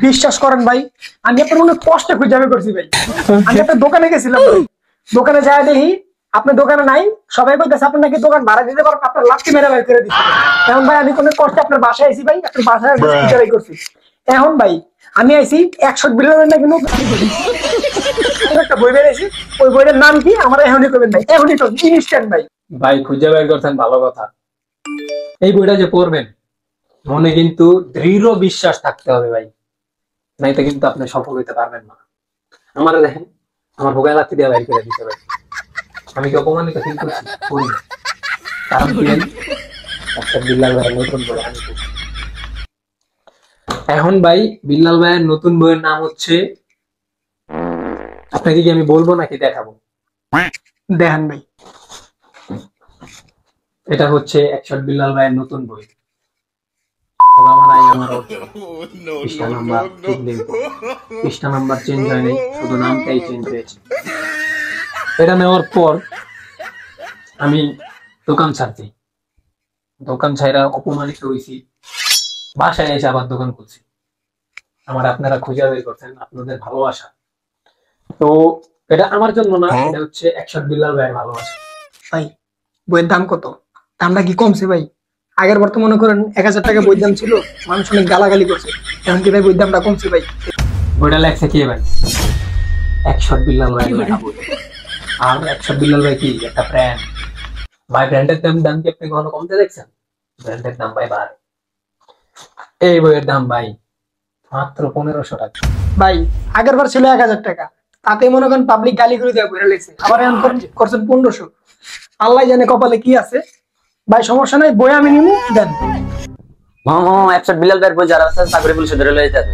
বিশ্বাস করেন ভাই, আমি আপনার মনে কষ্ট খুঁজে আমি করছি ভাই। আমি একটা দোকানে গেছিলাম ভাই, দোকানে যাই দেখি আপনার দোকানে নাই। সবাই বলতেছে আপনি নাকি দোকান ভাড়া দিতে পারেন, আপনার লাঠি মেরে বের করে দিচ্ছি। এখন ভাই আমি কোনো কষ্টে আপনার বাসায় আইছি ভাই, আপনার বাসায় খুঁজে করছি। এখন ভাই আমি আইছি 100 বিলিয়নের নাকি একটা বই বেরিয়েছি, ওই বইটার নাম কি আমার এখনই করবেন ভাই, এখনই তো ইনস্ট্যান্ট ভাই। ভাই খুঁজে বের করছেন ভালো কথা। এই বইটা যে পড়বেন মনে কিন্তু দৃঢ় বিশ্বাস থাকতে হবে ভাই, নাইতে কিন্তু আপনি সফল হইতে পারবেন না। আমার দেখেন আমার ভোগায় লাথি দিয়ে বাইর করে দিতে ভাই, আমি কি অপমানিত ফিল করছি? করি না। কারণ কি জানি? একটা বিল্লাল ভাইয়ের নতুন বই আমি পড়ছি। এখন ভাই বিল্লাল ভাইয়ের নতুন বইয়ের নাম হচ্ছে, আপনাকে কি আমি বলবো নাকি দেখাবো? দেখেন ভাই, এটা হচ্ছে 100 বিল্লাল ভাইয়ের নতুন বই। পৃষ্ঠা নাম্বার চেঞ্জ হয়নি, শুধু নামটাই চেঞ্জ হয়েছে। এটা নেওয়ার পর আমি দোকান ছাড়ছি, দোকান ছাইরা অপমানিত হয়েছি, বাসায় এসে আবার দোকান খুলছি। আমার আপনারা খুঁজে বের করছেন, আপনাদের ভালোবাসা। তো এটা আমার জন্য না, এটা হচ্ছে 100 বিল্লাল ভাইয়ের ভালোবাসা। ভাই বইয়ের দাম কত? দামটা কি কমছে ভাই? আগের বার তো মনে করেন 1000 টাকা বইয়ের দাম ছিল, মানুষ অনেক গালাগালি করছে। এখন কি ভাই বইয়ের দামটা কমছে ভাই? বইটা লেখছে কে ভাই? 100 বিল্লাল ভাই। আর 100 বিল্লাল ভাই কি একটা ব্র্যান্ড ভাই, ব্র্যান্ডের দাম কি আপনি কখনো কমতে দেখছেন? ব্র্যান্ডের দাম ভাই বাড়ে। এই বইয়ের দাম ভাই মাত্র 1500 টাকা ভাই। আগের বার ছিল 1000 টাকা, তাতে মনে করেন পাবলিক গালিগুলো দেওয়া বইটা লেগছে, আবার এখন করছেন 1500। আল্লাহ জানে কপালে কি আছে। ভাই সমস্যা নাই, বই আমি নিবো, দেন। মামা 100 বিল্লাল ভাইয়ের বই যারা আছে চাকরি পুলিশে ধরে লয়ে যাবে।